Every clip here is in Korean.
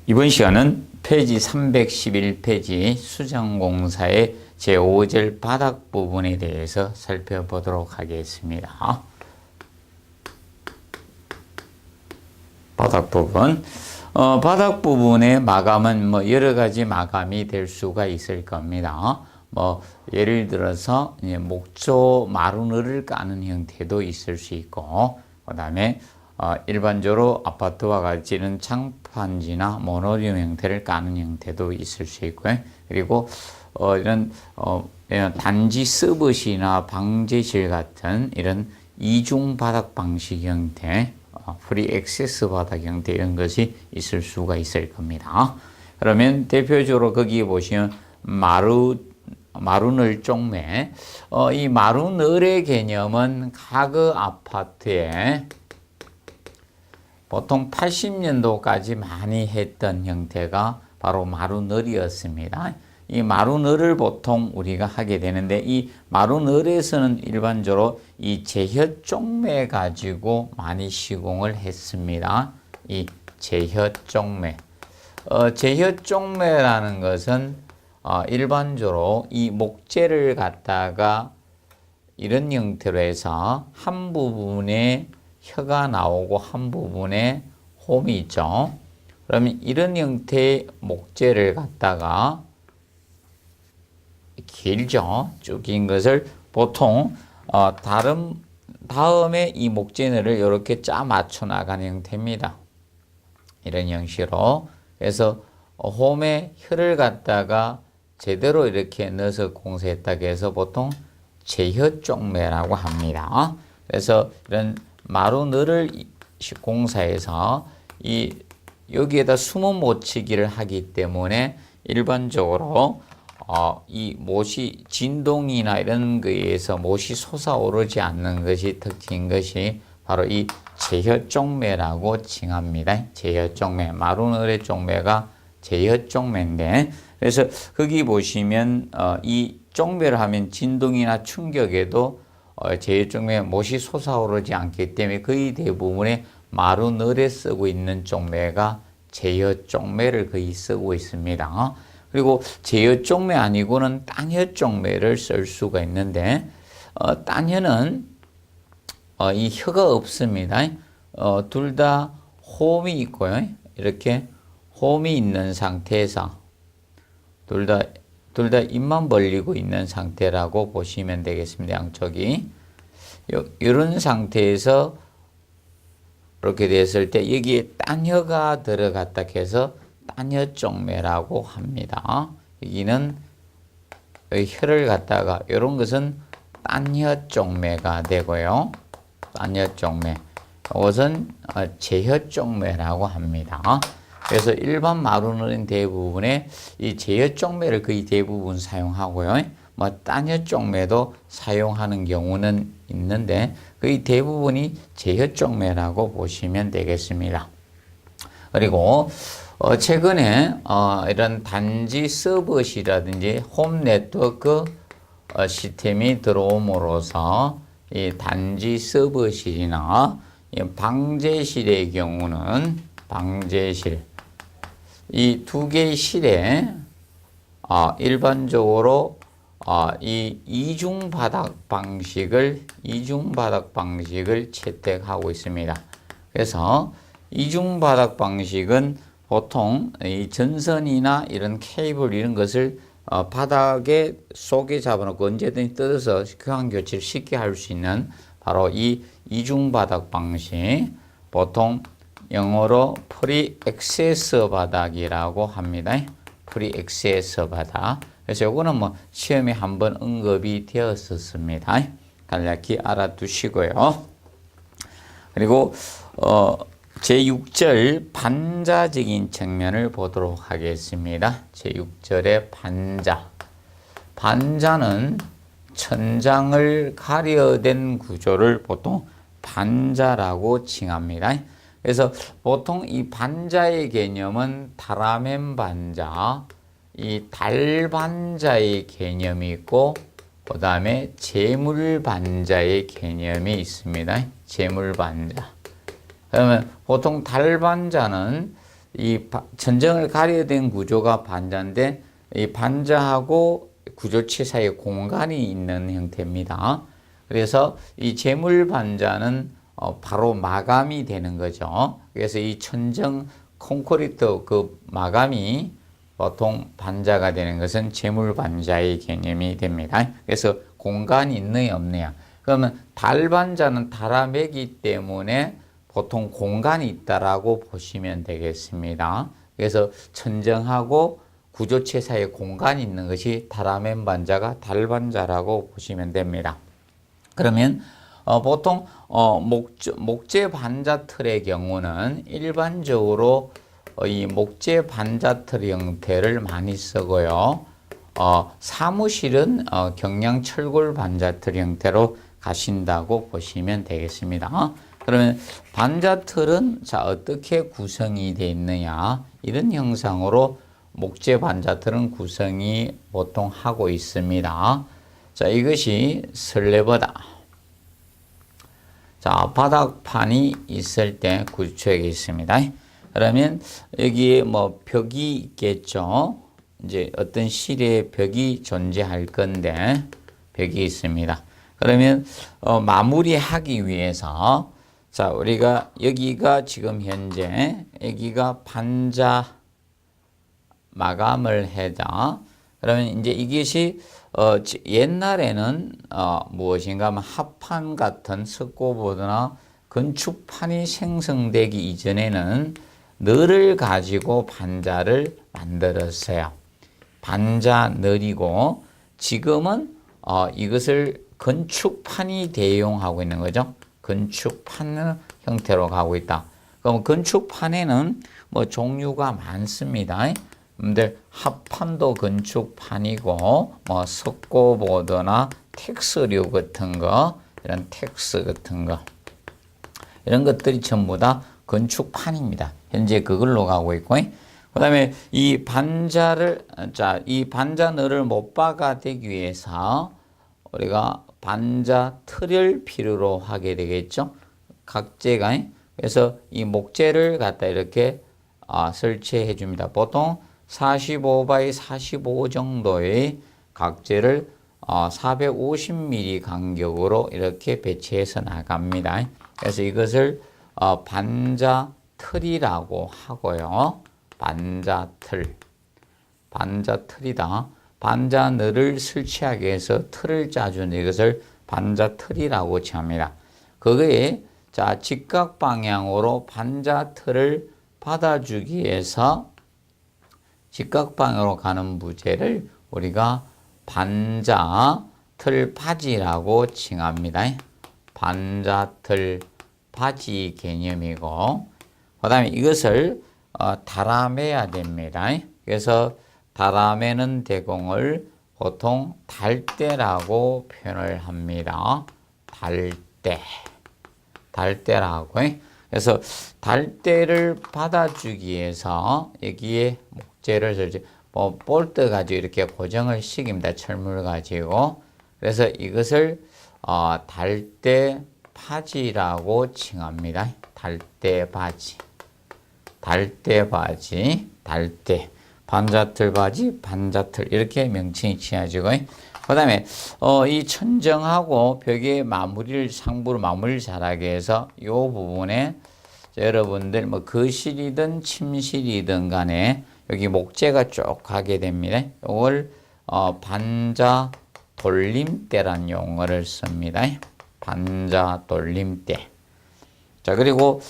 이번 시간은 페이지 311페이지 수정공사의 제5절 바닥 부분에 대해서 살펴보도록 하겠습니다. 바닥 부분. 바닥 부분의 마감은 여러 가지 마감이 될 수가 있을 겁니다. 예를 들어서 목조 마루늘을 까는 형태도 있을 수 있고, 그 다음에 일반적으로 아파트와 같이 이런 장판지나 모노리움 형태를 까는 형태도 있을 수 있고요. 그리고 이런 단지 서버시나 방제실 같은 이런 이중 바닥 방식 형태, 프리 액세스 바닥 형태 이런 것이 있을 수가 있을 겁니다. 그러면 대표적으로 거기 보시면 마루늘 쪽매, 이 마루늘의 개념은 각 아파트에 보통 80년도까지 많이 했던 형태가 바로 마루늘이었습니다. 이 마루늘을 보통 우리가 하게 되는데, 이 마루늘에서는 일반적으로 이 제혀 쪽매 가지고 많이 시공을 했습니다. 이 제혀 쪽매. 제혀 쪽매라는 것은 일반적으로 이 목재를 갖다가 이런 형태로 해서 한 부분에 혀가 나오고 한 부분에 홈이 있죠. 그러면 이런 형태의 목재를 갖다가 길죠. 쭉 긴 것을 보통 다음에 이 목재늘을 이렇게 짜 맞춰 나가는 형태입니다. 이런 형식으로. 그래서 홈에 혀를 갖다가 제대로 이렇게 넣어서 공사했다고 해서 보통 제혀 쪽매라고 합니다. 그래서 이런 마루늘을 공사해서 여기에다 숨은 못치기를 하기 때문에 일반적으로 이 못이 진동이나 이런 거에 의해서 못이 솟아오르지 않는 것이 특징인 것이 바로 이 제혀 쪽매라고 칭합니다. 제혀 쪽매, 마루늘의 쪽매가 제혀 쪽매인데, 그래서 거기 보시면 이 쪽매를 하면 진동이나 충격에도 제혀 쪽매 못이 솟아오르지 않기 때문에 거의 대부분의 마루늘에 쓰고 있는 쪽매가 제혀 쪽매를 거의 쓰고 있습니다. 그리고 제혀 쪽매 아니고는 땅혀 쪽매를 쓸 수가 있는데, 땅혀는 이 혀가 없습니다. 둘 다 홈이 있고요. 이렇게 홈이 있는 상태에서 둘 다 입만 벌리고 있는 상태라고 보시면 되겠습니다. 양쪽이. 이런 상태에서 이렇게 됐을 때 여기에 땅혀가 들어갔다 해서 땅혀 쪽매라고 합니다. 여기는 혀를 갖다가 이런 것은 땅혀 쪽매가 되고요. 땅혀 쪽매. 이것은 제혀 쪽매라고 합니다. 그래서 일반 마루늘은 대부분의 이 제혀 쪽매를 거의 대부분 사용하고요. 땅혀 쪽매도 사용하는 경우는 있는데 거의 대부분이 제혀 쪽매라고 보시면 되겠습니다. 그리고 최근에 이런 단지 서버시라든지 홈 네트워크 시스템이 들어옴으로써 이 단지 서버실이나 방제실의 경우는 방제실, 이 두 개의 실에 일반적으로 이 이중 바닥 방식을 채택하고 있습니다. 그래서 이중 바닥 방식은 보통 이 전선이나 이런 케이블 이런 것을 바닥에 속에 잡아놓고 언제든지 뜯어서 교환 교체를 쉽게 할 수 있는 바로 이 이중 바닥 방식, 보통 영어로 프리 액세스 바닥이라고 합니다. 프리 액세스 바닥. 그래서 요거는 시험에 한번 언급이 되었었습니다. 간략히 알아두시고요. 그리고 제6절 반자적인 측면을 보도록 하겠습니다. 제6절의 반자. 반자는 천장을 가려된 구조를 보통 반자라고 칭합니다. 그래서 보통 이 반자의 개념은 다라멘 반자, 이 달반자의 개념이 있고, 그 다음에 재물반자의 개념이 있습니다. 재물반자. 그러면 보통 달반자는 천정을 가려된 구조가 반자인데 이 반자하고 구조체 사이에 공간이 있는 형태입니다. 그래서 이 재물 반자는 바로 마감이 되는 거죠. 그래서 이 천정 콘크리트 그 마감이 보통 반자가 되는 것은 재물 반자의 개념이 됩니다. 그래서 공간이 있느냐 없느냐. 그러면 달 반자는 달암이기 때문에 보통 공간이 있다라고 보시면 되겠습니다. 그래서 천정하고 구조체 사이에 공간이 있는 것이 달암의 반자가 달 반자라고 보시면 됩니다. 그러면 보통 목재 반자 틀의 경우는 일반적으로 이 목재 반자 틀 형태를 많이 쓰고요. 사무실은 경량 철골 반자 틀 형태로 가신다고 보시면 되겠습니다. 그러면 반자 틀은 자 어떻게 구성이 되어 있느냐 이런 형상으로 목재 반자 틀은 구성이 보통 하고 있습니다. 자, 이것이 슬래브다. 자, 바닥판이 있을 때 구조체가 있습니다. 그러면 여기에 뭐 벽이 있겠죠. 이제 어떤 실의 벽이 존재할 건데 벽이 있습니다. 그러면 마무리하기 위해서 자, 우리가 여기가 지금 현재 여기가 반자 마감을 해자. 그러면 이제 이것이 옛날에는 무엇인가 하면 합판 같은 석고보드나 건축판이 생성되기 이전에는 늘을 가지고 반자를 만들었어요. 반자 늘이고 지금은 이것을 건축판이 대용하고 있는 거죠. 건축판 형태로 가고 있다. 그럼 건축판에는 뭐 종류가 많습니다. 근데 합판도 건축판이고 뭐 석고보드나 텍스류 같은 거 이런 텍스 같은 거 이런 것들이 전부 다 건축판입니다. 현재 그걸로 가고 있고 그 다음에 이 반자를 이 반자늘을 못 박아 되기 위해서 우리가 반자 틀을 필요로 하게 되겠죠. 각재가 그래서 이 목재를 갖다 이렇게 설치해 줍니다. 보통 45 x 45 정도의 각재를 450mm 간격으로 이렇게 배치해서 나갑니다. 그래서 이것을 반자 틀이라고 하고요. 반자 틀이다. 반자늘을 설치하기 위해서 틀을 짜준 이것을 반자 틀이라고 칭합니다. 그거에 직각 방향으로 반자 틀을 받아주기 위해서 직각 방향으로 가는 부재를 우리가 반자 틀 바지라고 칭합니다. 반자 틀 바지 개념이고 그 다음에 이것을 달아매야 됩니다. 그래서 달아매는 대공을 보통 달대라고 표현을 합니다. 달대라고. 그래서 달대를 받아주기 위해서 여기에 목재를 설치, 볼트 가지고 이렇게 고정을 시킵니다. 철물 가지고. 그래서 이것을 달대 바지라고 칭합니다. 달대 바지. 반자틀 바지, 반자틀 이렇게 명칭이 지어지고 그 다음에 이 천정하고 벽의 마무리를 상부로 마무리를 잘하게 해서 이 부분에 여러분들 뭐 거실이든 침실이든 간에 여기 목재가 쭉 가게 됩니다. 이걸 반자 돌림대란 용어를 씁니다. 반자 돌림대. 자, 그리고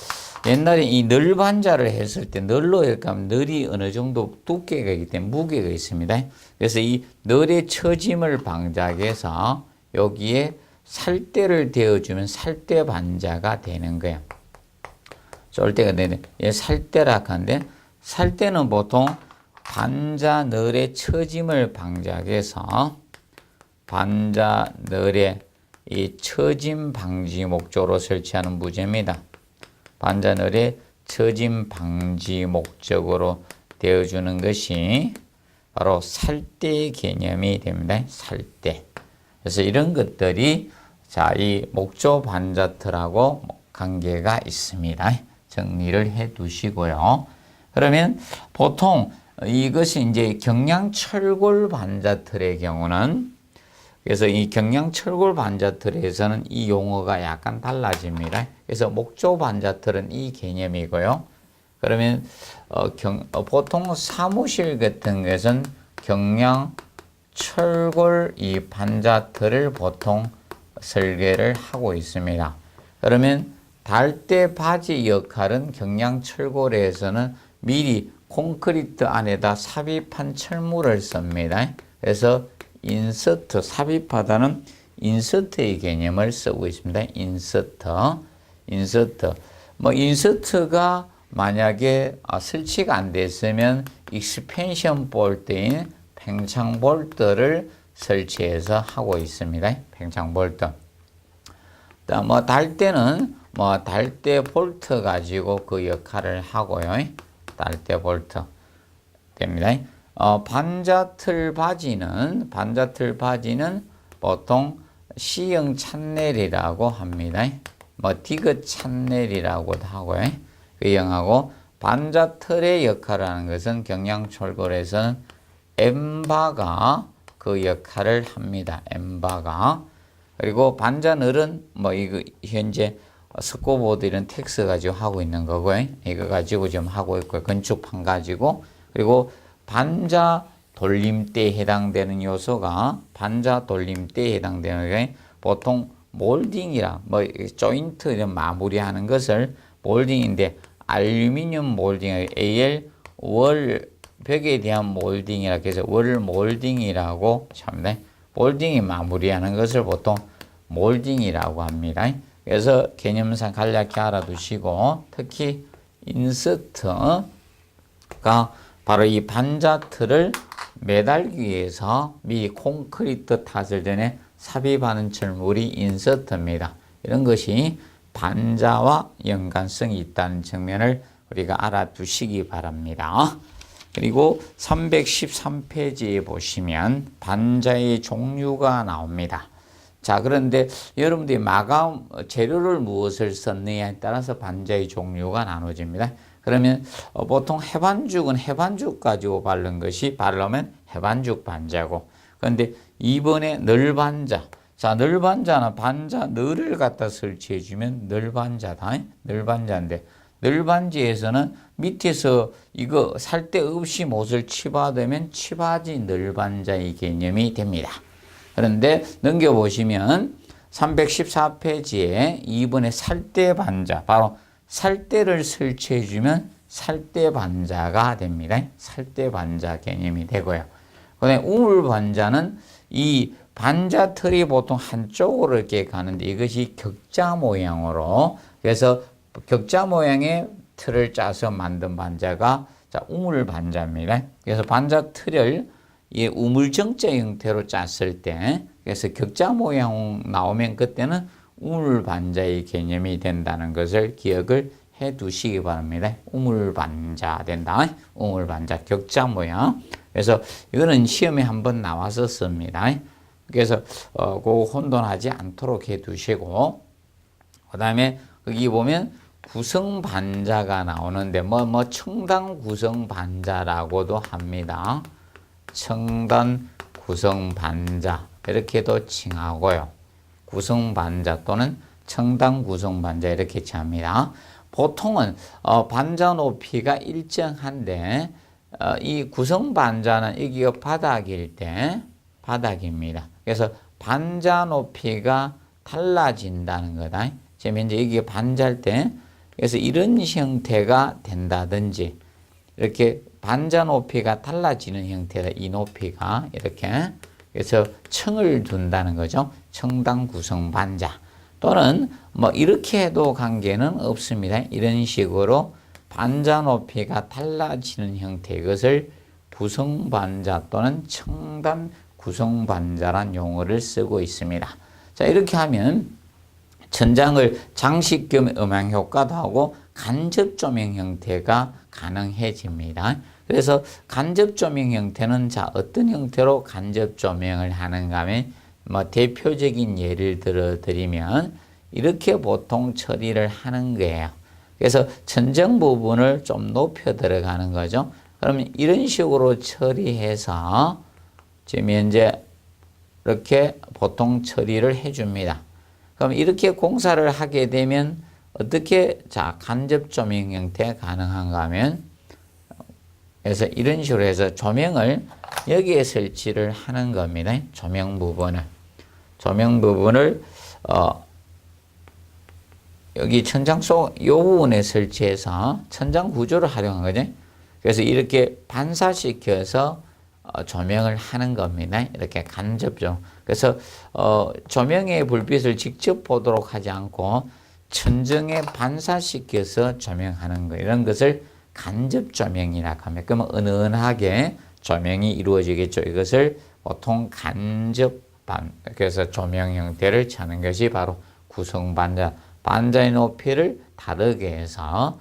옛날에 이 늘 반자를 했을 때 늘로 이렇게 하면 늘이 어느 정도 두께가 있기 때문에 무게가 있습니다. 그래서 이 늘의 처짐을 방지하기 위해서 여기에 살대를 대어주면 살대 반자가 되는 거예요. 쫄대가 되는 살대라고 하는데 살대는 보통 반자 늘의 처짐을 방지하기 위해서 반자 늘의 이 처짐 방지 목적으로 설치하는 부재입니다. 반자늘의 처짐 방지 목적으로 되어주는 것이 바로 살대 개념이 됩니다. 살대. 그래서 이런 것들이 이 목조 반자틀하고 관계가 있습니다. 정리를 해 두시고요. 그 그러면 보통 이것이 이제 경량철골 반자틀의 경우는 그래서 이 경량철골 반자틀에서는 이 용어가 약간 달라집니다. 그래서 목조 반자틀은 이 개념이고요. 그러면 보통 사무실 같은 것은 경량철골 이 반자틀을 보통 설계를 하고 있습니다. 그러면 달대 바지 역할은 경량철골에서는 미리 콘크리트 안에다 삽입한 철물을 씁니다. 그래서 인서트, 삽입하다는 인서트의 개념을 쓰고 있습니다. 인서트. 인서트가 만약에 설치가 안 됐으면 익스펜션 볼트인 팽창 볼트를 설치해서 하고 있습니다. 팽창 볼트. 달대는 달대 볼트 가지고 그 역할을 하고요. 달대 볼트 됩니다. 반자틀 바지는 보통 C형 찬넬이라고 합니다. 디귿 찬넬이라고도 하고요. 그 형하고 반자틀의 역할을 하는 것은 경량철골에서는 엠바가 그 역할을 합니다. 엠바가. 그리고 반자늘은 이거 현재 스코보드 이런 텍스 가지고 하고 있는 거고요. 이거 가지고 지금 하고 있고요. 건축판 가지고. 그리고 반자 돌림대에 해당되는 요소가 보통 몰딩이라 조인트 이런 마무리하는 것을 몰딩인데 알루미늄 몰딩 AL 월 벽에 대한 몰딩이라 해서 월 몰딩이라고 합니다. 몰딩이 마무리하는 것을 보통 몰딩이라고 합니다. 그래서 개념상 간략히 알아두시고 특히 인서트가 바로 이 반자틀을 매달기 위해서 미리 콘크리트 탓을 전에 삽입하는 철물이 인서트입니다. 이런 것이 반자와 연관성이 있다는 측면을 우리가 알아두시기 바랍니다. 그리고 313페이지에 보시면 반자의 종류가 나옵니다. 자, 그런데 여러분들이 마감 재료를 무엇을 썼느냐에 따라서 반자의 종류가 나눠집니다. 그러면 보통 해반죽은 해반죽 가지고 바르면 해반죽 반자고, 그런데 이번에 널반자. 자, 널반자는 반자 널을 갖다 설치해 주면 널반자다. 널반자인데 널반지에서는 밑에서 이거 살 데 없이 못을 치바되면 치바지 널반자의 개념이 됩니다. 그런데 넘겨보시면 314페이지에 2번에 살대 반자, 바로 살대를 설치해주면 살대 반자가 됩니다. 살대 반자 개념이 되고요. 그 다음에 우물 반자는 이 반자 틀이 보통 한쪽으로 이렇게 가는데 이것이 격자 모양으로, 그래서 격자 모양의 틀을 짜서 만든 반자가 우물 반자입니다. 그래서 반자 틀을 이 우물정자 형태로 짰을 때, 그래서 격자 모양 나오면 그때는 우물 반자의 개념이 된다는 것을 기억을 해 두시기 바랍니다. 우물 반자 된다. 우물 반자 격자 모양. 그래서 이거는 시험에 한번 나왔었습니다. 그래서 그거 혼돈하지 않도록 해 두시고, 그 다음에 거기 보면 구성 반자가 나오는데 청단 구성 반자라고도 합니다. 청단 구성 반자 이렇게도 칭하고요. 구성 반자 또는 청단 구성 반자 이렇게 칭합니다. 보통은 반자 높이가 일정한데 이 구성 반자는 여기가 바닥일 때 바닥입니다. 그래서 반자 높이가 달라진다는 거다. 지금 현재 여기가 반자일 때, 그래서 이런 형태가 된다든지 이렇게 반자 높이가 달라지는 형태다. 이 높이가 이렇게. 그래서 청을 둔다는 거죠. 청단 구성 반자. 또는 이렇게 해도 관계는 없습니다. 이런 식으로 반자 높이가 달라지는 형태, 이것을 구성 반자 또는 청단 구성 반자란 용어를 쓰고 있습니다. 자, 이렇게 하면 천장을 장식 겸 음향 효과도 하고 간접 조명 형태가 가능해집니다. 그래서 간접 조명 형태는 어떤 형태로 간접 조명을 하는가 하면 대표적인 예를 들어 드리면 이렇게 보통 처리를 하는 거예요. 그래서 천정 부분을 좀 높여 들어가는 거죠. 그러면 이런 식으로 처리해서 지금 현재 이렇게 보통 처리를 해줍니다. 그럼 이렇게 공사를 하게 되면 어떻게 간접 조명 형태 가능한가 하면, 그래서 이런 식으로 해서 조명을 여기에 설치를 하는 겁니다. 조명 부분을 여기 천장 속 이 부분에 설치해서 천장 구조를 활용한 거죠. 그래서 이렇게 반사시켜서 조명을 하는 겁니다. 이렇게 간접적. 그래서 조명의 불빛을 직접 보도록 하지 않고 천정에 반사시켜서 조명하는 거, 이런 것을 간접 조명이라고 합니다. 그러면 은은하게 조명이 이루어지겠죠. 이것을 보통 그래서 조명 형태를 찾는 것이 바로 구성반자. 반자의 높이를 다르게 해서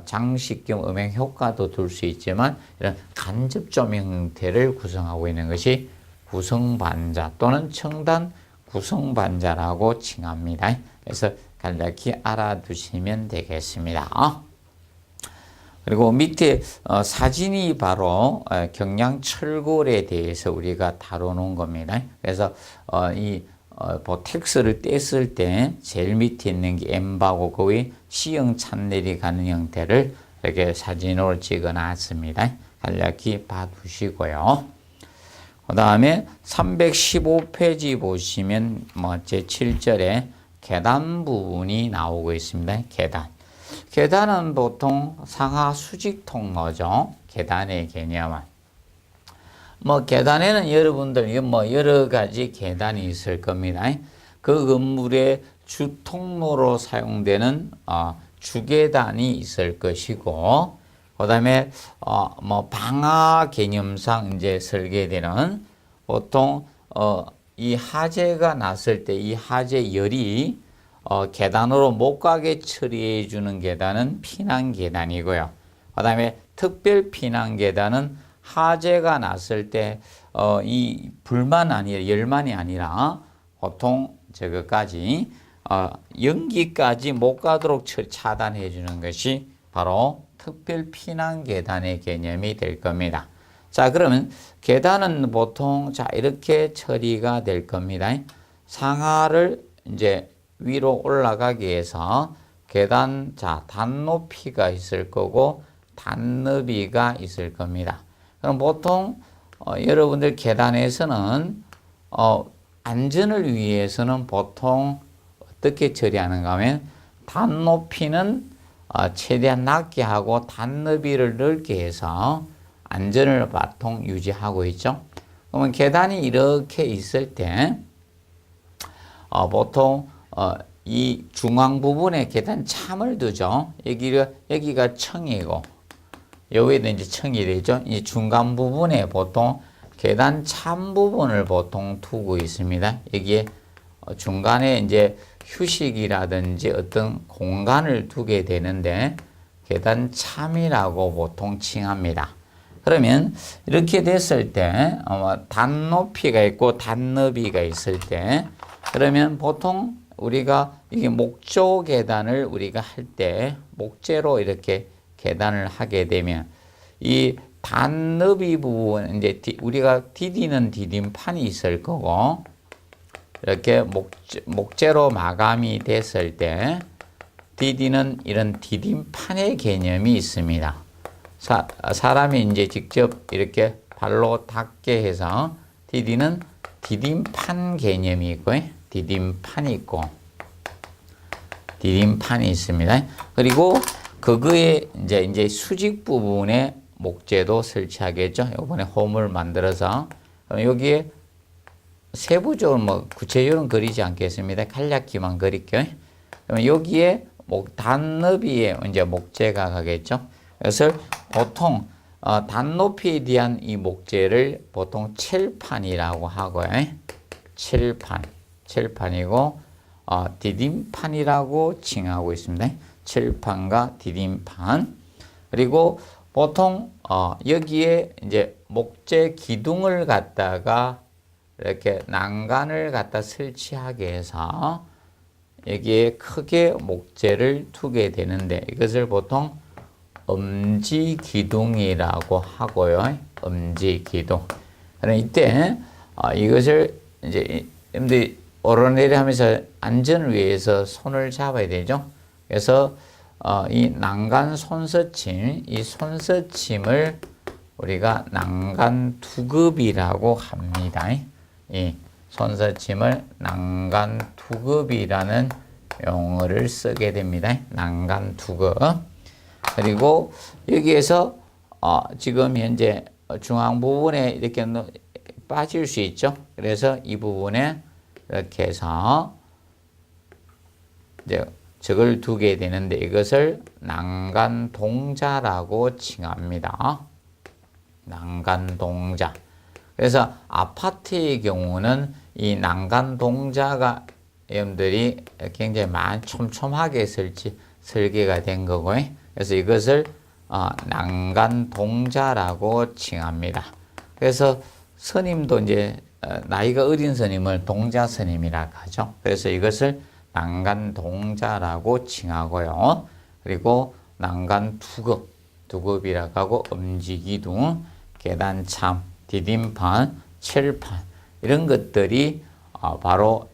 장식 겸 음향 효과도 둘 수 있지만 이런 간접 조명 형태를 구성하고 있는 것이 구성반자 또는 청단 구성반자라고 칭합니다. 그래서 간략히 알아두시면 되겠습니다. 그리고 밑에 사진이 바로 경량철골에 대해서 우리가 다뤄놓은 겁니다. 그래서 텍스를 뗐을 때 제일 밑에 있는 게 M바고 그 위에 C형 찬넬이 가는 형태를 이렇게 사진으로 찍어 놨습니다. 간략히 봐두시고요. 그 다음에 315페이지 보시면 제7절에 계단 부분이 나오고 있습니다. 계단은 보통 상하 수직 통로죠. 계단의 개념은. 계단에는 여러분들 여러 가지 계단이 있을 겁니다. 그 건물의 주통로로 사용되는 주계단이 있을 것이고, 그 다음에 방화 개념상 이제 설계되는 보통 이 화재가 났을 때 이 화재 열이 계단으로 못 가게 처리해 주는 계단은 피난 계단이고요. 그 다음에 특별 피난 계단은 화재가 났을 때 이 불만 아니라 열만이 아니라 보통 저거까지 연기까지 못 가도록 차단해 주는 것이 바로 특별 피난 계단의 개념이 될 겁니다. 자, 그러면 계단은 보통 이렇게 처리가 될 겁니다. 상하를 이제 위로 올라가기 위해서 계단 단높이가 있을 거고 단너비가 있을 겁니다. 그럼 보통 여러분들 계단에서는 안전을 위해서는 보통 어떻게 처리하는가 하면 단높이는 최대한 낮게 하고 단너비를 넓게 해서 안전을 보통 유지하고 있죠. 그러면 계단이 이렇게 있을 때 보통 이 중앙 부분에 계단 참을 두죠. 여기가 층이고 여기에도 이제 층이 되죠. 이 중간 부분에 보통 계단 참 부분을 보통 두고 있습니다. 여기에 중간에 이제 휴식이라든지 어떤 공간을 두게 되는데 계단 참이라고 보통 칭합니다. 그러면 이렇게 됐을 때 단높이가 있고 단너비가 있을 때, 그러면 보통 우리가 이게 목조 계단을 우리가 할 때 목재로 이렇게 계단을 하게 되면 이 단너비 부분 이제 우리가 디디는 디딤판이 있을 거고, 이렇게 목재로 마감이 됐을 때 디디는 이런 디딤판의 개념이 있습니다. 사람이 이제 직접 이렇게 발로 닿게 해서 디디는 디딤판 개념이 있고 디딤판이 있고 디딤판이 있습니다. 그리고 그거에 이제 수직 부분에 목재도 설치하겠죠. 이번에 홈을 만들어서 여기에 세부적으로 구체적으로 그리지 않겠습니다. 간략히만 그릴게요. 그러면 여기에 단너비에 이제 목재가 가겠죠. 그래서 보통 단높이에 대한 이 목재를 보통 칠판이라고 하고요. 칠판이고 디딤판이라고 칭하고 있습니다. 칠판과 디딤판. 그리고 보통 여기에 이제 목재 기둥을 갖다가 이렇게 난간을 갖다 설치하게 해서 여기에 크게 목재를 두게 되는데 이것을 보통 엄지기둥이라고 하고요. 엄지기둥. 그럼 이때 이것을 이제 여러분들이 오르내리 하면서 안전을 위해서 손을 잡아야 되죠. 그래서 이 난간 손서침, 이 손서침을 우리가 난간 투급이라고 합니다. 이 손서침을 난간 투급이라는 용어를 쓰게 됩니다. 난간 투급. 그리고 여기에서 지금 현재 중앙 부분에 이렇게 빠질 수 있죠. 그래서 이 부분에 이렇게 해서 이제 적을 두게 되는데 이것을 난간동자라고 칭합니다. 난간동자. 그래서 아파트의 경우는 이 난간동자가 여러분들이 굉장히 촘촘하게 설계가 된 거고요. 그래서 이것을 난간동자라고 칭합니다. 그래서 스님도 이제 나이가 어린 스님을 동자스님이라고 하죠. 그래서 이것을 난간동자라고 칭하고요. 그리고 난간투급, 두급이라고 하고 엄지기둥, 계단참, 디딤판, 칠판 이런 것들이 바로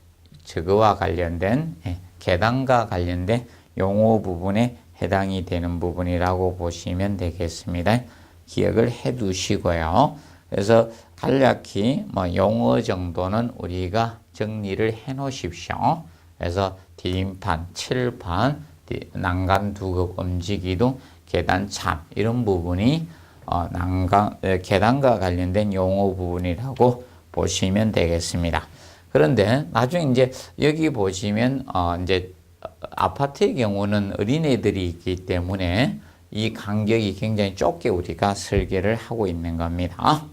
저거와 관련된 계단과 관련된 용어 부분에 해당이 되는 부분이라고 보시면 되겠습니다. 기억을 해 두시고요. 그래서 간략히 용어 정도는 우리가 정리를 해 놓으십시오. 그래서 디딤판, 칠판, 난간 두급, 엄지기둥, 계단참 이런 부분이 계단과 관련된 용어 부분이라고 보시면 되겠습니다. 그런데 나중에 이제 여기 보시면 이제 아파트의 경우는 어린애들이 있기 때문에 이 간격이 굉장히 좁게 우리가 설계를 하고 있는 겁니다.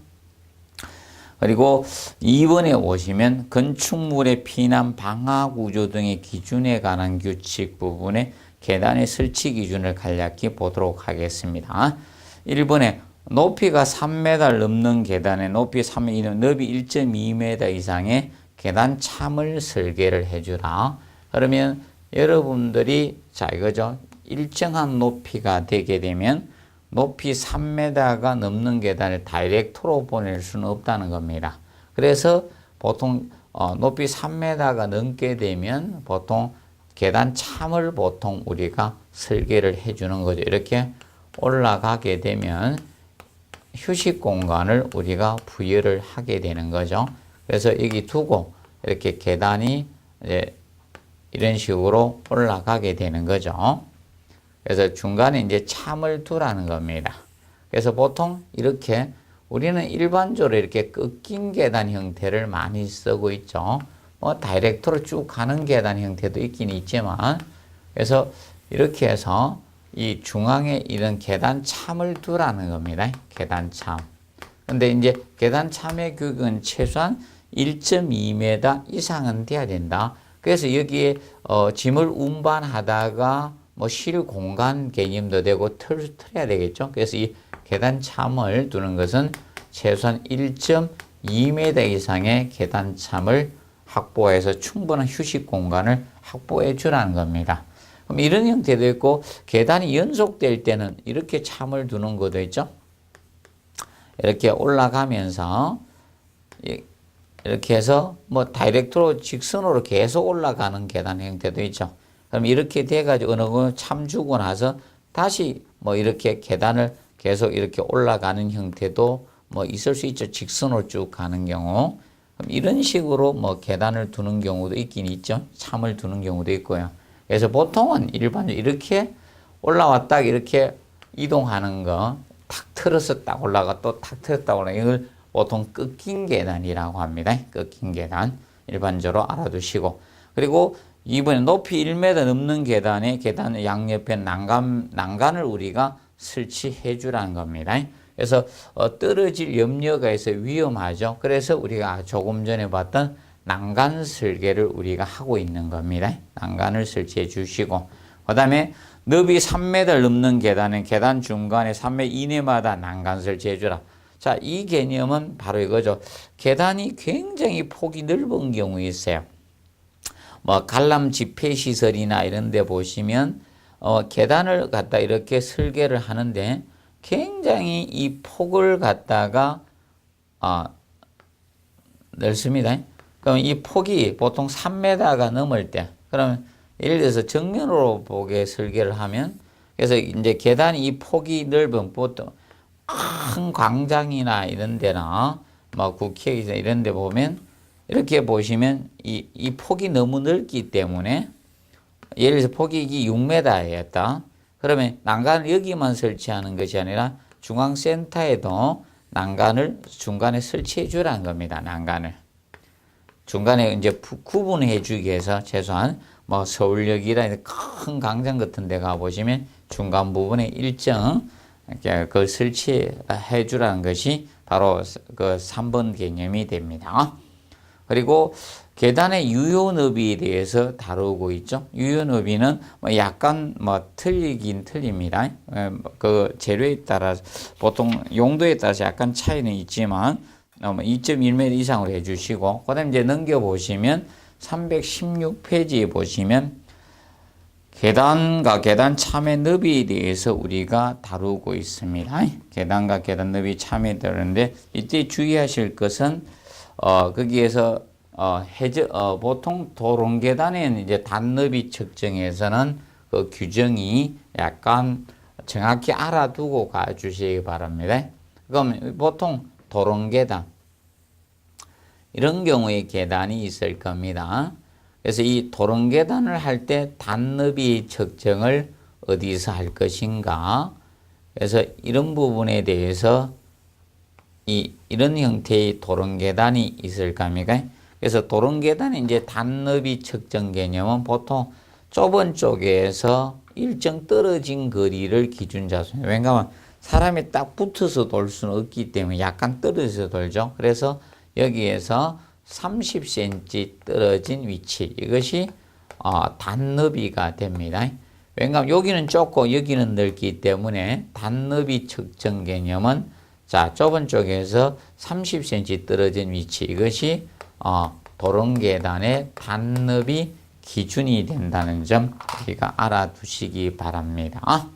그리고 2번에 오시면 건축물의 피난 방화 구조 등의 기준에 관한 규칙 부분에 계단의 설치 기준을 간략히 보도록 하겠습니다. 1번에 높이가 3m 넘는 계단에 높이 3m, 너비 1.2m 이상의 계단 참을 설계를 해주라. 그러면 여러분들이 자 이거죠. 일정한 높이가 되게 되면 높이 3m가 넘는 계단을 다이렉트로 보낼 수는 없다는 겁니다. 그래서 보통 높이 3m가 넘게 되면 보통 계단 참을 보통 우리가 설계를 해주는 거죠. 이렇게 올라가게 되면 휴식 공간을 우리가 부여를 하게 되는 거죠. 그래서 여기 두고 이렇게 계단이 이제 이런 식으로 올라가게 되는 거죠. 그래서 중간에 이제 참을 두라는 겁니다. 그래서 보통 이렇게 우리는 일반적으로 이렇게 꺾인 계단 형태를 많이 쓰고 있죠. 다이렉트로 쭉 가는 계단 형태도 있긴 있지만, 그래서 이렇게 해서 이 중앙에 이런 계단 참을 두라는 겁니다. 계단 참. 근데 이제 계단 참의 규격은 최소한 1.2m 이상은 돼야 된다. 그래서 여기에 짐을 운반하다가 실 공간 개념도 되고 틀어야 되겠죠. 그래서 이 계단 참을 두는 것은 최소한 1.2m 이상의 계단 참을 확보해서 충분한 휴식 공간을 확보해 주라는 겁니다. 그럼 이런 형태도 있고 계단이 연속될 때는 이렇게 참을 두는 것도 있죠. 이렇게 올라가면서 이렇게 해서 다이렉트로 직선으로 계속 올라가는 계단 형태도 있죠. 그럼 이렇게 돼가지고 어느 거 참 주고 나서 다시 이렇게 계단을 계속 이렇게 올라가는 형태도 있을 수 있죠. 직선으로 쭉 가는 경우. 그럼 이런 식으로 계단을 두는 경우도 있긴 있죠. 참을 두는 경우도 있고요. 그래서 보통은 일반적으로 이렇게 올라왔다 이렇게 이동하는 거 탁 틀어서 딱 올라가 또 탁 틀었다 올라가 이걸 보통 꺾인 계단이라고 합니다. 꺾인 계단 일반적으로 알아두시고 그리고 이번에 높이 1m 넘는 계단 양옆에 난간을 우리가 설치해 주라는 겁니다. 그래서 떨어질 염려가 있어 위험하죠. 그래서 우리가 조금 전에 봤던 난간 설계를 우리가 하고 있는 겁니다. 난간을 설치해 주시고 그 다음에 너비 3m 넘는 계단은 계단 중간에 3m 이내마다 난간 설치해 주라. 자, 이 개념은 바로 이거죠. 계단이 굉장히 폭이 넓은 경우 있어요. 뭐 관람 집회 시설이나 이런 데 보시면 계단을 갖다 이렇게 설계를 하는데 굉장히 이 폭을 갖다가 넓습니다. 그럼 이 폭이 보통 3m가 넘을 때, 그러면 예를 들어서 정면으로 보게 설계를 하면, 그래서 이제 계단이 이 폭이 넓은 보통 큰 광장이나 이런 데나 뭐 국회의사 이런 데 보면 이렇게 보시면 이 폭이 너무 넓기 때문에 예를 들어서 폭이 6m였다. 그러면 난간을 여기만 설치하는 것이 아니라 중앙센터에도 난간을 중간에 설치해 주라는 겁니다. 난간을. 중간에 이제 구분해 주기 위해서 최소한 뭐 서울역이라 큰 광장 같은 데 가보시면 중간 부분에 일정 그 설치해 주라는 것이 바로 그 3번 개념이 됩니다. 그리고 계단의 유효 너비에 대해서 다루고 있죠. 유효 너비는 약간 틀리긴 틀립니다. 그 재료에 따라 보통 용도에 따라서 약간 차이는 있지만 2.1m 이상으로 해주시고, 그 다음에 이제 넘겨보시면 316페이지에 보시면 계단과 계단 참의 너비에 대해서 우리가 다루고 있습니다. 계단과 계단 너비 참에 다루는데 이때 주의하실 것은 거기에서 보통 도롱계단에는 이제 단너비 측정에서는 그 규정이 약간 정확히 알아두고 가주시기 바랍니다. 그럼 보통 도롱계단 이런 경우에 계단이 있을 겁니다. 그래서 이 도롱계단을 할 때 단너비 측정을 어디서 할 것인가? 그래서 이런 부분에 대해서 이런 형태의 도롱계단이 있을 겁니까? 그래서 도롱계단의 이제 단너비 측정 개념은 보통 좁은 쪽에서 일정 떨어진 거리를 기준자수입니다. 왜냐하면 사람이 딱 붙어서 돌 수는 없기 때문에 약간 떨어져서 돌죠. 그래서 여기에서 30cm 떨어진 위치, 이것이 단너비가 됩니다. 왜냐하면 여기는 좁고 여기는 넓기 때문에 단너비 측정 개념은 좁은 쪽에서 30cm 떨어진 위치, 이것이 도롱계단의 단너비 기준이 된다는 점 우리가 알아두시기 바랍니다.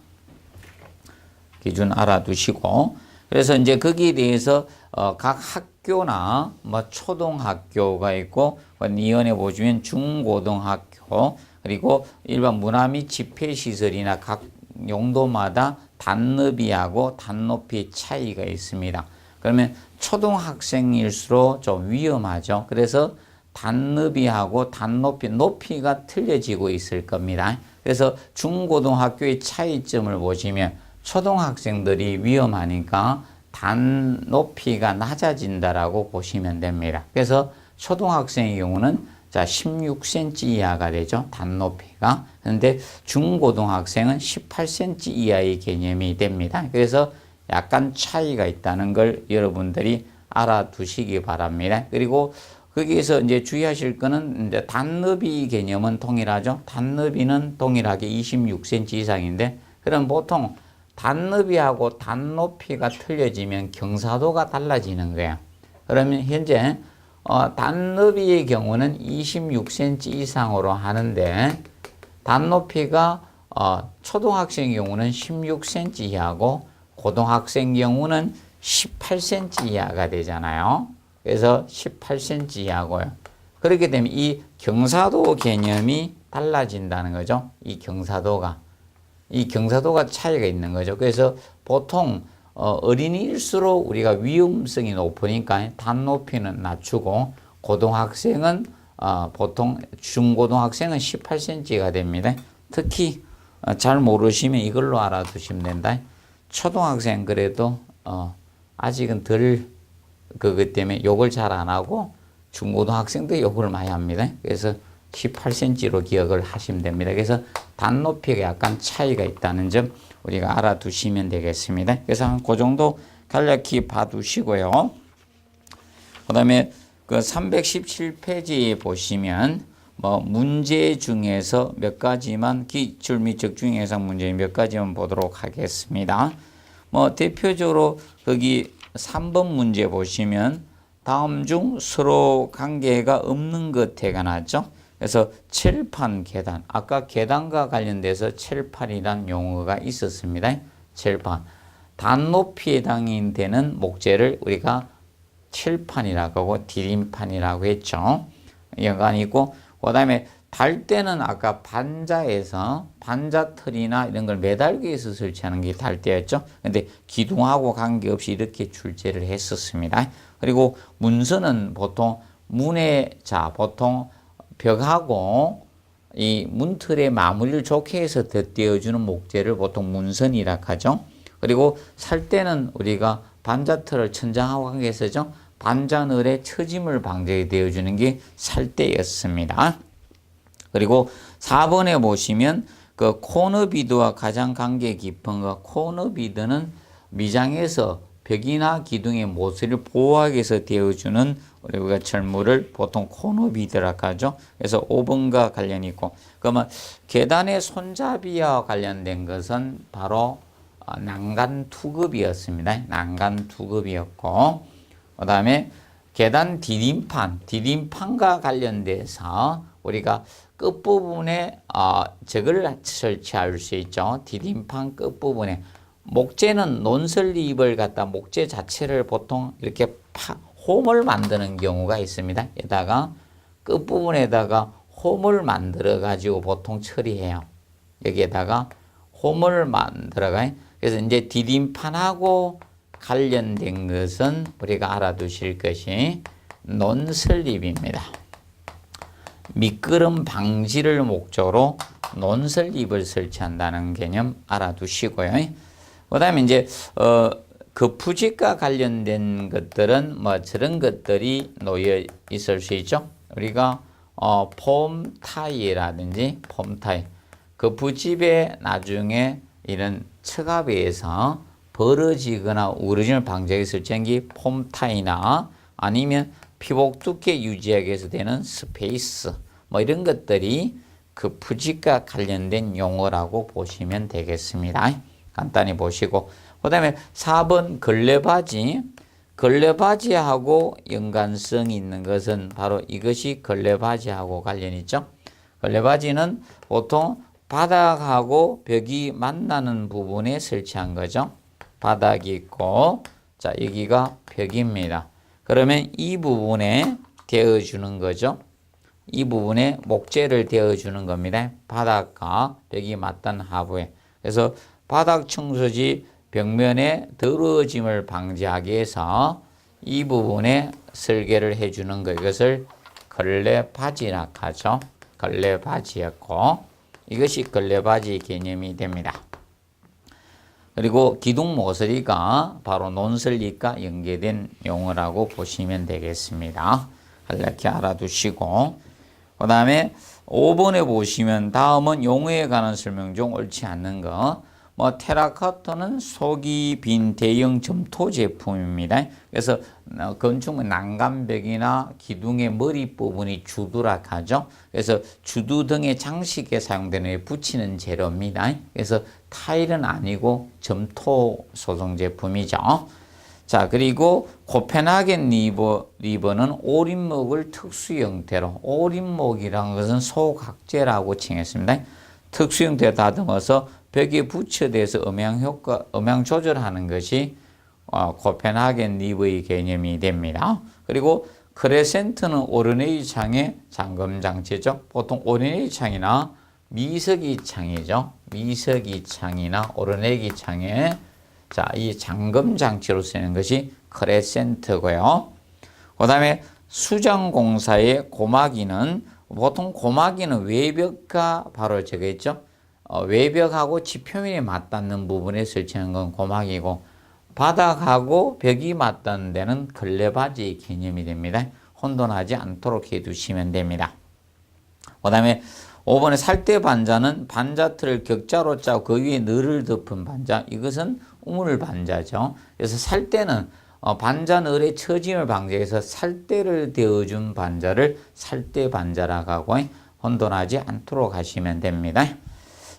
기준 알아두시고, 그래서 이제 거기에 대해서 각 학교나 초등학교가 있고, 이원에 보시면 중고등학교, 그리고 일반 문화 및 집회시설이나 각 용도마다 단너비하고 단높이 차이가 있습니다. 그러면 초등학생일수록 좀 위험하죠. 그래서 단너비하고 단높이, 높이가 틀려지고 있을 겁니다. 그래서 중고등학교의 차이점을 보시면 초등학생들이 위험하니까 단높이가 낮아진다라고 보시면 됩니다. 그래서 초등학생의 경우는 16cm 이하가 되죠. 단높이가. 그런데 중고등학생은 18cm 이하의 개념이 됩니다. 그래서 약간 차이가 있다는 걸 여러분들이 알아두시기 바랍니다. 그리고 거기에서 이제 주의하실 거는 이제 단너비 개념은 동일하죠. 단너비는 동일하게 26cm 이상인데, 그럼 보통 단너비하고 단높이가 틀려지면 경사도가 달라지는 거예요. 그러면 현재 단너비의 경우는 26cm 이상으로 하는데, 단높이가 초등학생 경우는 16cm 이하고 고등학생 경우는 18cm 이하가 되잖아요. 그래서 18cm 이하고요. 그렇게 되면 이 경사도 개념이 달라진다는 거죠. 이 경사도가 차이가 있는 거죠. 그래서 보통 어린이일수록 우리가 위험성이 높으니까 단높이는 낮추고, 고등학생은 보통 중고등학생은 18cm가 됩니다. 특히 잘 모르시면 이걸로 알아두시면 된다. 초등학생 그래도 아직은 그것 때문에 욕을 잘 안 하고, 중고등학생도 욕을 많이 합니다. 그래서 18cm로 기억을 하시면 됩니다. 그래서 단높이가 약간 차이가 있다는 점 우리가 알아두시면 되겠습니다. 그래서 한 그 정도 간략히 봐두시고요. 그 다음에 그 317페이지에 보시면 문제 중에서 몇 가지만, 기출 및 적중 예상 문제 몇 가지만 보도록 하겠습니다. 대표적으로 거기 3번 문제 보시면 다음 중 서로 관계가 없는 것에 관하죠. 그래서 칠판, 계단. 아까 계단과 관련돼서 칠판이란 용어가 있었습니다. 칠판. 단높이에 해당되는 목재를 우리가 칠판이라고 하고 디딤판이라고 했죠. 연관이고, 그 다음에 달대는 아까 반자에서 반자틀이나 이런 걸 매달기 위해서 설치하는 게 달대였죠. 근데 기둥하고 관계없이 이렇게 출제를 했었습니다. 그리고 문선은 보통 보통 벽하고 이 문틀의 마무리를 좋게 해서 덧대어주는 목재를 보통 문선이라 하죠. 그리고 살대는 우리가 반자틀을 천장하고 관계해서죠. 반자늘의 처짐을 방지되어 주는 게 살대였습니다. 그리고 4번에 보시면 그 코너비드와 가장 관계 깊은 거, 코너비드는 미장에서 벽이나 기둥의 모서리를 보호하기 위해서 되어주는 우리가 철물을 보통 코너비드라고 하죠. 그래서 5번과 관련이 있고, 그러면 계단의 손잡이와 관련된 것은 바로 난간 투급이었습니다. 난간 투급이었고, 그 다음에 계단 디딤판과 관련돼서 우리가 끝부분에 저걸 설치할 수 있죠. 디딤판 끝부분에 목재는 논설립을 갖다 목재 자체를 보통 이렇게 홈을 만드는 경우가 있습니다. 여기다가 끝부분에다가 홈을 만들어 가지고 보통 처리해요. 여기에다가 홈을 만들어가. 그래서 이제 디딤판하고 관련된 것은 우리가 알아두실 것이 논설립입니다. 미끄럼 방지를 목적으로 논설립을 설치한다는 개념 알아두시고요. 그 다음에 이제 그 부직과 관련된 것들은 뭐 저런 것들이 놓여 있을 수 있죠. 우리가 폼 타이라든지 폼 타이, 그 부집에 나중에 이런 척압에 의해서 벌어지거나 우러짐을 방지하기 위해서 설치한 게 폼 타이나 아니면 피복 두께 유지하기 위해서 되는 스페이스, 뭐 이런 것들이 그 부직과 관련된 용어라고 보시면 되겠습니다. 간단히 보시고, 그 다음에 4번 걸레바지하고 연관성이 있는 것은 바로 이것이 걸레바지하고 관련이 있죠. 걸레바지는 보통 바닥하고 벽이 만나는 부분에 설치한 거죠. 바닥이 있고, 자, 여기가 벽입니다. 그러면 이 부분에 대어주는 거죠. 이 부분에 목재를 대어주는 겁니다. 바닥과 벽이 맞닿은 하부에. 그래서 바닥 청소지 벽면에 더러워짐을 방지하기 위해서 이 부분에 설계를 해주는 거, 이것을 걸레바지라고 하죠. 걸레바지였고, 이것이 걸레바지 개념이 됩니다. 그리고 기둥 모서리가 바로 논설립과 연계된 용어라고 보시면 되겠습니다. 이렇게 알아두시고, 그 다음에 5번에 보시면 다음은 용어에 관한 설명 중 옳지 않는 거. 뭐 테라코타는 속이 빈 대형 점토 제품입니다. 그래서 건축물 난간벽이나 기둥의 머리 부분이 주두라 하죠. 그래서 주두 등의 장식에 사용되는 붙이는 재료입니다. 그래서 타일은 아니고 점토 소성 제품이죠. 자, 그리고 코펜하겐 리버는 오림목을 특수 형태로, 오림목이라는 것은 소각재라고 칭했습니다. 특수 형태에 다듬어서 벽에 붙여대서 음향 조절하는 것이 코펜하겐 리버의 개념이 됩니다. 그리고 크레센트는 오르내리 창의 잠금 장치죠. 보통 오르내리 창이나 미석이 창이죠. 미석이 창이나 오르내리 창에 자, 이 잠금 장치로 쓰는 것이 크레센트고요. 그 다음에 수정공사의 고마기는 보통 고마기는 외벽과 바로 저거 있죠. 외벽하고 지표면에 맞닿는 부분에 설치하는 건 고막이고, 바닥하고 벽이 맞닿는 데는 걸레바지 개념이 됩니다. 혼돈하지 않도록 해두시면 됩니다. 그 다음에 5번에 살대 반자는 반자틀을 격자로 짜고 그 위에 늘을 덮은 반자, 이것은 우물 반자죠. 그래서 살대는 반자늘의 처짐을 방지해서 살대를 대어준 반자를 살대 반자라고 하고 혼돈하지 않도록 하시면 됩니다.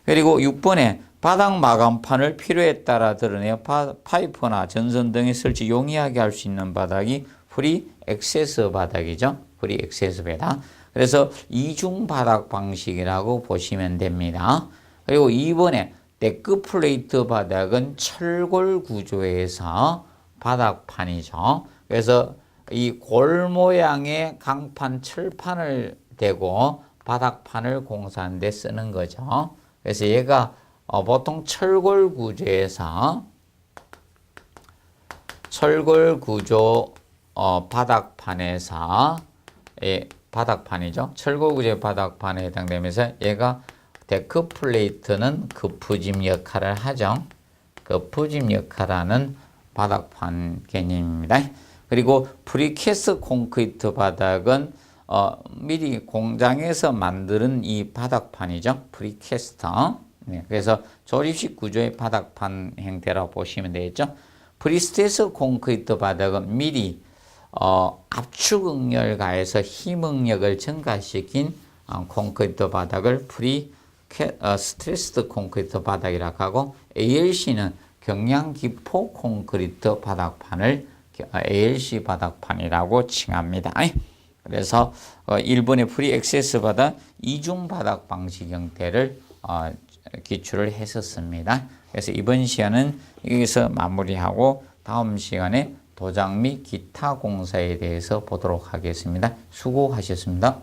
그리고 6번에 바닥 마감판을 필요에 따라 드러내어 파이프나 전선 등에 설치 용이하게 할 수 있는 바닥이 프리 액세스 바닥이죠. 프리 액세스 바닥. 그래서 이중 바닥 방식이라고 보시면 됩니다. 그리고 이번에 데크 플레이트 바닥은 철골 구조에서 바닥판이죠. 그래서 이 골 모양의 강판 철판을 대고 바닥판을 공사하는 데 쓰는 거죠. 그래서 얘가 보통 철골 구조에서 철골 구조 바닥판에서 바닥판이죠. 철골 구조의 바닥판에 해당되면서 얘가 데크 플레이트는 급부집 역할을 하죠. 급부집 역할하는 바닥판 개념입니다. 그리고 프리캐스트 콘크리트 바닥은 미리 공장에서 만드는 이 바닥판이죠. 프리캐스트. 네, 그래서 조립식 구조의 바닥판 형태라고 보시면 되겠죠. 프리스트레스 콘크리트 바닥은 미리 압축 응력을 가해서 힘 응력을 증가시킨 콘크리트 바닥을 스트레스드 콘크리트 바닥이라고 하고, ALC는 경량기포 콘크리트 바닥판을 ALC 바닥판이라고 칭합니다. 그래서 1번의 프리 액세스 바닥 이중 바닥 방식 형태를 기출을 했었습니다. 그래서 이번 시간은 여기서 마무리하고 다음 시간에 도장 및 기타 공사에 대해서 보도록 하겠습니다. 수고하셨습니다.